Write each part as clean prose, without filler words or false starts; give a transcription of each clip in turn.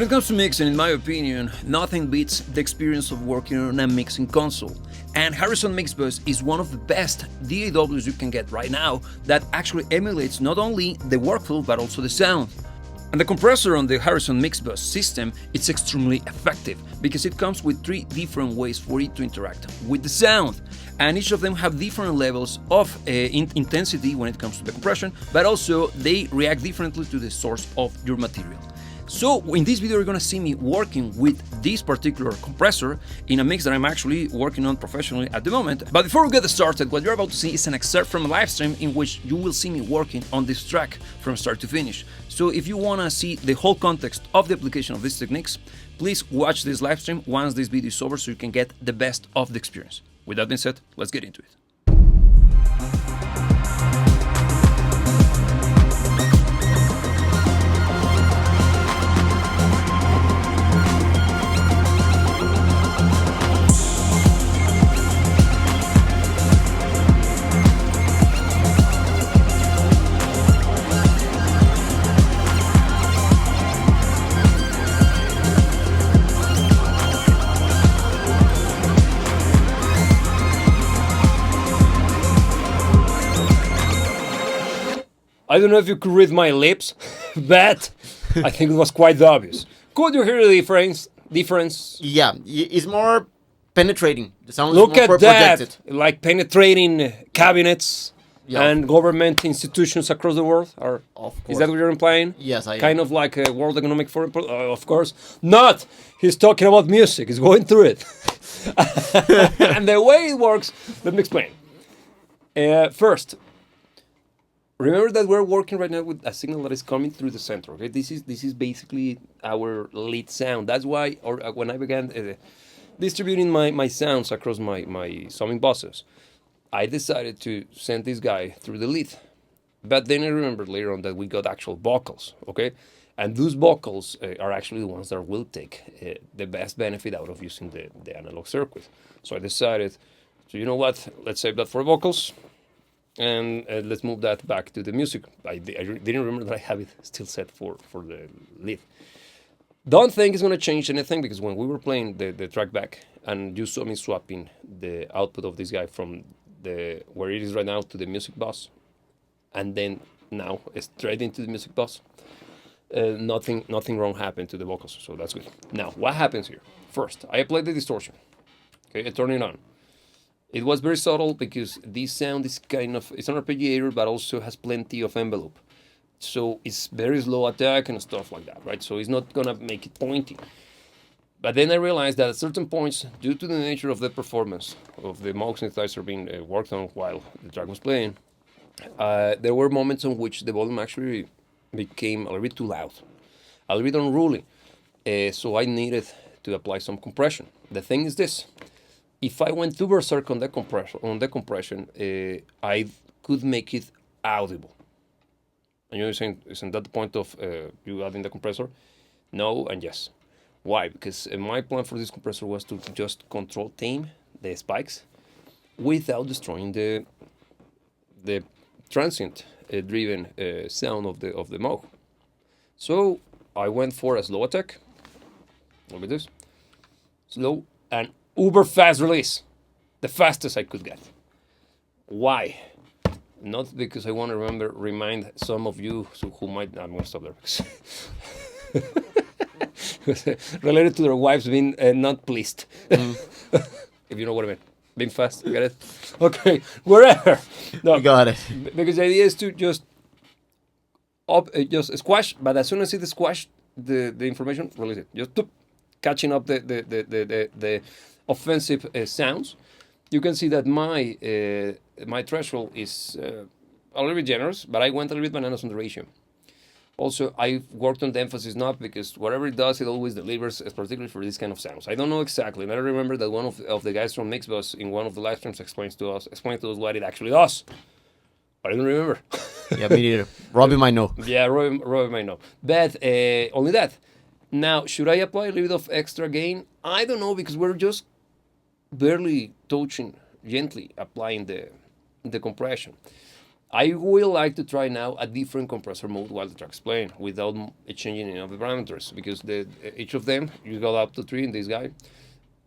When it comes to mixing, in my opinion, nothing beats the experience of working on a mixing console. And Harrison Mixbus is one of the best DAWs you can get right now that actually emulates not only the workflow but also the sound. And the compressor on the Harrison Mixbus system is extremely effective because it comes with 3 different ways for it to interact with the sound. And each of them have different levels of intensity when it comes to the compression, but also they react differently to the source of your material. So in this video you're gonna see me working with this particular compressor in a mix that I'm actually working on professionally at the moment. But before we get started, what you're about to see is an excerpt from a live stream in which you will see me working on this track from start to finish. So if you wanna see the whole context of the application of these techniques, please watch this live stream once this video is over so you can get the best of the experience. With that being said, let's get into it. I don't know if you could read my lips, but I think it was quite obvious. Could you hear the difference? Yeah, it's more penetrating. The sound Look is more at that, projected. like penetrating cabinets Yeah. and government institutions across the world. Or Of is course. that what you're implying? Yes, I am. Kind of like a World Economic Forum. Of course not. He's talking about music. He's going through it, and the way it works. Let me explain. First. Remember that we're working right now with a signal that is coming through the center. Okay, this is basically our lead sound. That's why, when I began distributing my sounds across my summing buses, I decided to send this guy through the lead. But then I remembered later on that we got actual vocals. Okay, and those vocals are actually the ones that will take the best benefit out of using the analog circuit. So I decided, so you know what? Let's save that for vocals. And let's move that back to the music. I didn't remember that I have it still set for the lead. Don't think it's going to change anything because when we were playing the track back and you saw me swapping the output of this guy from where it is right now to the music bus and then now straight into the music bus, nothing wrong happened to the vocals, so that's good. Now, what happens here? First, I applied the distortion. Okay, I turn it on. It was very subtle because this sound is it's an arpeggiator, but also has plenty of envelope. So it's very slow attack and stuff like that, right? So it's not gonna make it pointy. But then I realized that at certain points, due to the nature of the performance of the Moog synthesizer being worked on while the track was playing, there were moments on which the volume actually became a little bit too loud, a little bit unruly. So I needed to apply some compression. The thing is this. If I went too berserk on the compression, I could make it audible. And you're saying, isn't that the point of you adding the compressor? No and yes. Why? Because my plan for this compressor was to just tame the spikes without destroying the transient driven sound of the Moog. So I went for a slow attack. Look at this. Slow and uber fast release, the fastest I could get. Why? Not because I want to remind some of you who might. I'm going to stop there because related to their wives being not pleased. If you know what I mean. Being fast, you get it? Okay, wherever. No, You got it. Because the idea is to just squash, but as soon as it squash the information, release it. Just catching up the offensive sounds. You can see that my threshold is a little bit generous, but I went a little bit bananas on the ratio. Also, I worked on the emphasis knob because whatever it does, it always delivers, particularly for this kind of sounds. I don't know exactly, and I remember that one of the guys from Mixbus in one of the live streams explained to us what it actually does. But I don't remember. Yeah, me neither. Robbie might know. Yeah, Robbie might know. But only that. Now, should I apply a little bit of extra gain? I don't know, because we're just barely touching, gently applying the compression. I will like to try now a different compressor mode while the track's playing without changing any of the parameters, because each of them, you go up to 3 in this guy,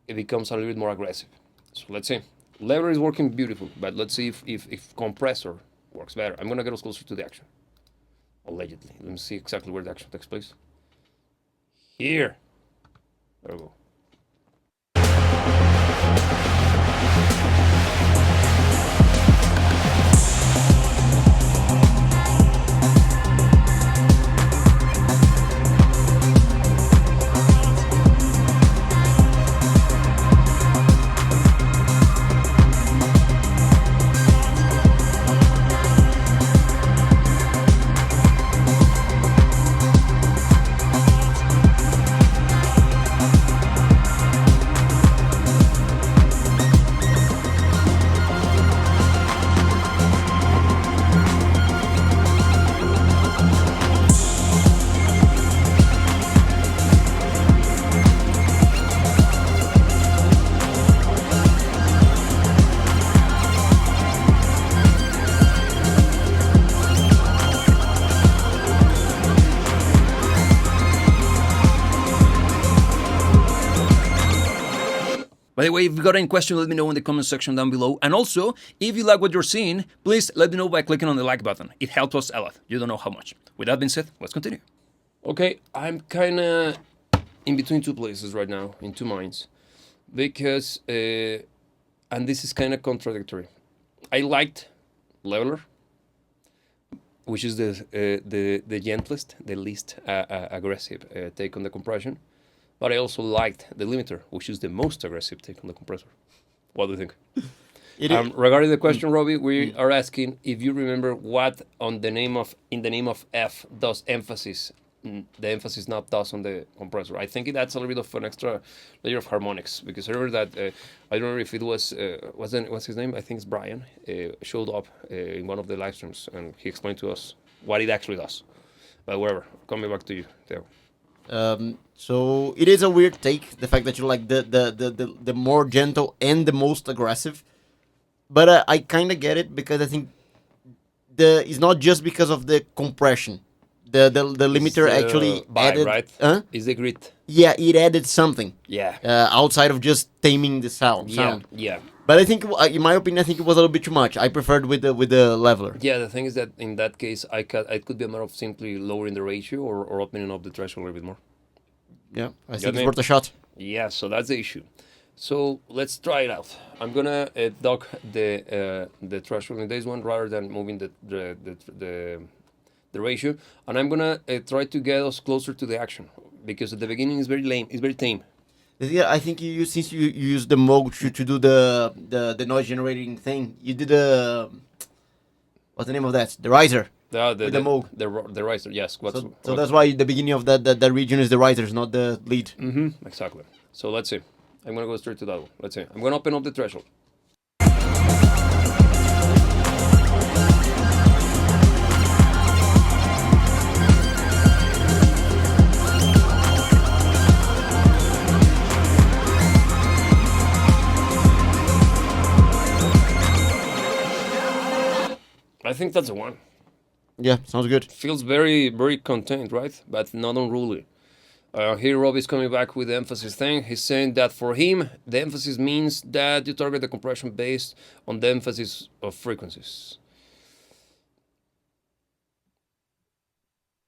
it becomes a little bit more aggressive. So let's see. Lever is working beautiful, but let's see if compressor works better. I'm gonna get us closer to the action. Allegedly. Let me see exactly where the action takes place. Here. There we go. By the way, if you got any question, let me know in the comment section down below. And also, if you like what you're seeing, please let me know by clicking on the like button. It helps us a lot. You don't know how much. With that being said, let's continue. Okay, I'm kind of in between two places right now, in two minds, because, and this is kind of contradictory. I liked Leveler, which is the gentlest, the least aggressive take on the compression. But I also liked the limiter, which is the most aggressive take on the compressor. What do you think? Regarding the question, Robbie, we are asking if you remember what in the name of F does emphasis, the emphasis not does on the compressor. I think it adds a little bit of an extra layer of harmonics, because I remember that I don't remember if it was what's his name? I think it's Brian. Showed up in one of the live streams and he explained to us what it actually does. But whatever, coming back to you, Theo. So it is a weird take, the fact that you like the more gentle and the most aggressive, but I kind of get it, because I think it's not just because of the compression. The limiter actually vibe, added, right? Is the grit? Yeah, it added something. Yeah. Outside of just taming the sound. Yeah. But I think, in my opinion, I think it was a little bit too much. I preferred with the leveler. Yeah, the thing is that in that case, it could be a matter of simply lowering the ratio or opening up the threshold a little bit more. Yeah, I think it's worth a shot. Yeah, so that's the issue. So let's try it out. I'm gonna dock the threshold in this one rather than moving the ratio, and I'm gonna try to get us closer to the action, because at the beginning it's very lame, it's very tame. Yeah, I think since you use the mode to do the noise generating thing, you did what's the name of that? The riser. The Moog. The riser, yes. So that's why the beginning of that region is the risers, not the lead. Mm-hmm, exactly. So let's see. I'm gonna go straight to that one. Let's see. I'm gonna open up the threshold. I think that's the one. Yeah, sounds good. Feels very, very contained, right? But not unruly. Here Robbie's coming back with the emphasis thing. He's saying that for him, the emphasis means that you target the compression based on the emphasis of frequencies.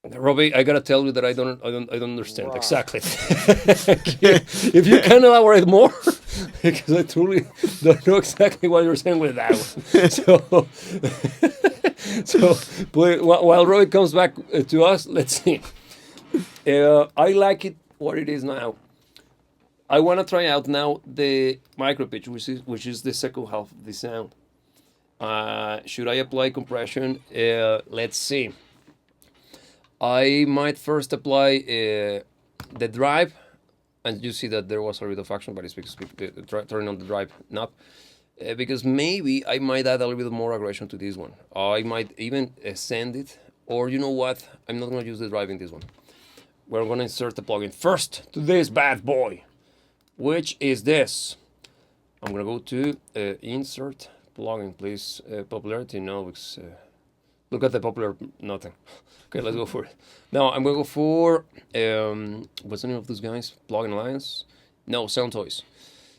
Robbie, I gotta tell you that I don't understand exactly. If you can elaborate more, because I truly don't know exactly what you're saying with that one. So while Robbie comes back to us, let's see. I like it what it is now. I want to try out now the micro pitch, which is the second half of the sound. Should I apply compression? Let's see. I might first apply the drive, and you see that there was a bit of action, but it's because turning on the drive knob. Because maybe I might add a little bit more aggression to this one. I might even send it, or you know what? I'm not going to use the drive in this one. We're going to insert the plugin first to this bad boy, which is this. I'm going to go to insert plugin, please. Popularity, no, because Look at the popular nothing. Okay, let's go for it. Now I'm gonna go for what's the name of those guys? Plug Alliance? No, Sound Toys.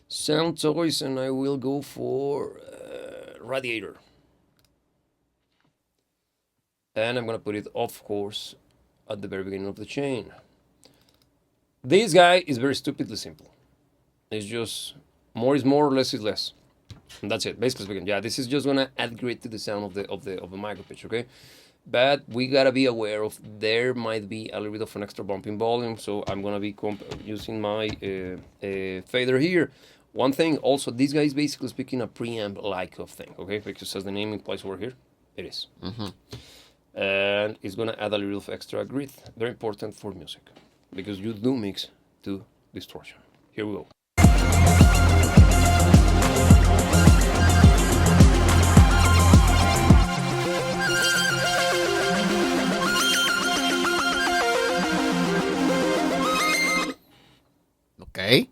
Sound Toys, and I will go for Radiator. And I'm gonna put it, of course, at the very beginning of the chain. This guy is very stupidly simple. It's just more is more, less is less. And that's it. Basically speaking, yeah, this is just gonna add grit to the sound of the micro pitch, okay? But we gotta be aware of there might be a little bit of an extra bump in volume, so I'm gonna be using my fader here. One thing also, this guy is basically speaking a preamp like of thing, okay? Because as the name implies over here, it is. And it's gonna add a little of extra grit. Very important for music, because you do mix to distortion. Here we go. Okay.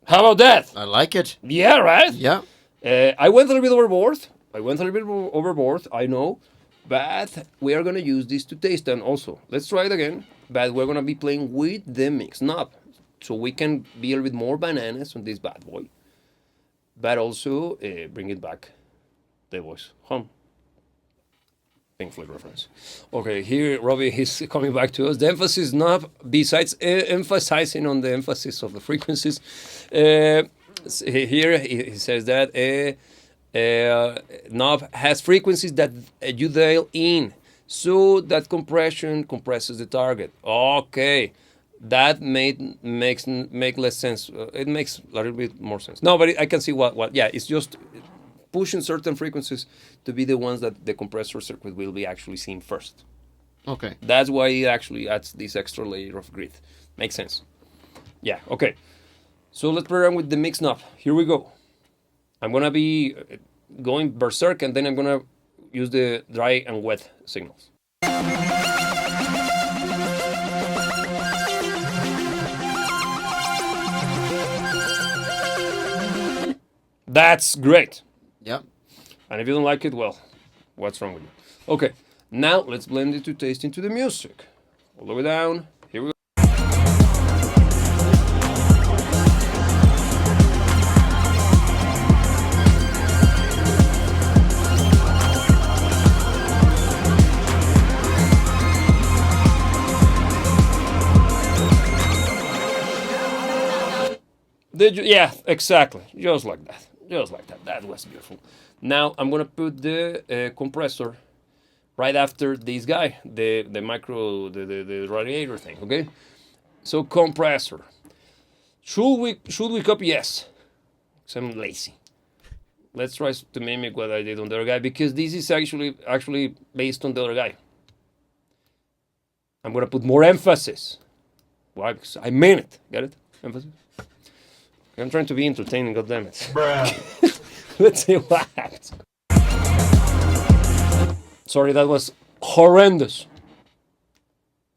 How about that? I like it. Yeah, right? Yeah. I went a little bit overboard. I know. But we are going to use this to taste and also. Let's try it again. But we're going to be playing with the mix knob. So we can be a little bit more bananas on this bad boy. But also bring it back. The voice home. Pink Floyd reference. Okay, here Robbie is coming back to us. The emphasis knob, besides emphasizing on the emphasis of the frequencies, here he says that knob has frequencies that you dial in, so that compression compresses the target. Okay, that makes less sense. It makes a little bit more sense. No, but I can see what. Yeah, it's just pushing certain frequencies to be the ones that the compressor circuit will be actually seeing first. Okay. That's why it actually adds this extra layer of grit. Makes sense. Yeah, okay. So let's play around with the mix knob. Here we go. I'm going to be going berserk, and then I'm going to use the dry and wet signals. That's great. Yeah. And if you don't like it, well, what's wrong with you? Okay, now let's blend it to taste into the music. All the way down. Here we go. Did you? Yeah, exactly. Just like that. Just like that. That was beautiful. Now I'm gonna put the compressor right after this guy, the the radiator thing. Okay. So compressor. Should we copy? Yes. 'Cause I'm lazy. Let's try to mimic what I did on the other guy, because this is actually based on the other guy. I'm gonna put more emphasis. Why? Because I mean it. Get it? Emphasis. I'm trying to be entertaining, goddammit. Let's see what happens. Sorry, that was horrendous.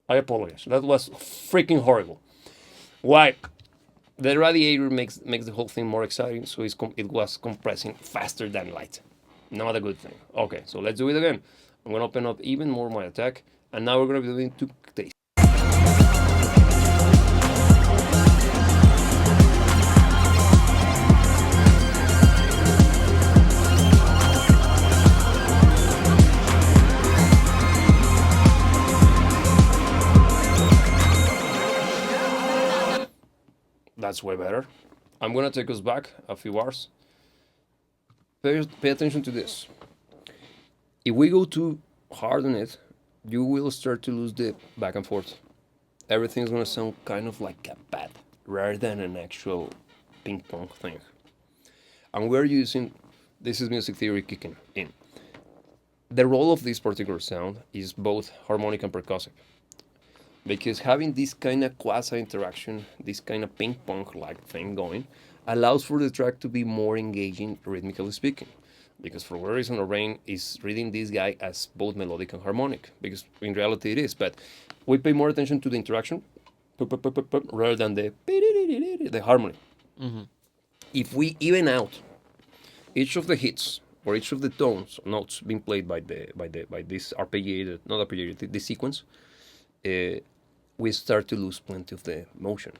I apologize. That was freaking horrible. Why? The radiator makes the whole thing more exciting, so it was compressing faster than light. Not a good thing. Okay, so let's do it again. I'm going to open up even more my attack, and now we're going to be doing two tastes. That's way better. I'm gonna take us back a few bars. Pay attention to this. If we go too hard on it, you will start to lose the back and forth. Everything's gonna sound kind of like a pad rather than an actual ping pong thing. And we're using, this is music theory kicking in. The role of this particular sound is both harmonic and percussive. Because having this kind of quasi-interaction, this kind of ping-pong-like thing going, allows for the track to be more engaging, rhythmically speaking. Because for whatever reason, Lorraine is reading this guy as both melodic and harmonic. Because in reality it is, but we pay more attention to the interaction rather than the harmony. Mm-hmm. If we even out each of the hits, for each of the tones notes being played by this arpeggiated, not arpeggiated, the sequence, we start to lose plenty of the motion.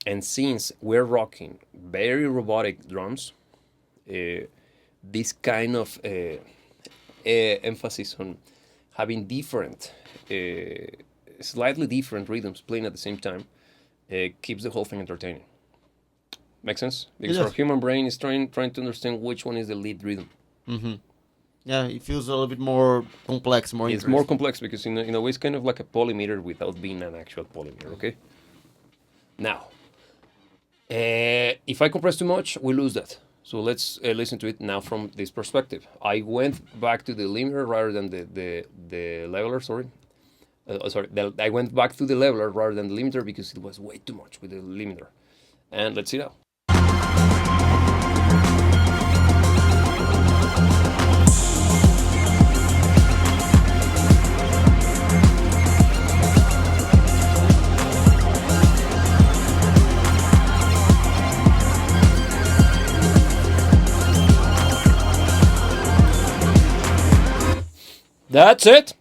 And since we're rocking very robotic drums, this kind of emphasis on having different, slightly different rhythms playing at the same time keeps the whole thing entertaining. Make sense? Because our human brain is trying to understand which one is the lead rhythm. Mm-hmm. Yeah, it feels a little bit more complex, more It's more complex because in a way it's kind of like a polymeter without being an actual polymeter, okay? Now, if I compress too much, we lose that. So let's listen to it now from this perspective. I went back to the limiter rather than the leveler, sorry. I went back to the leveler rather than the limiter because it was way too much with the limiter. And let's see now. That's it.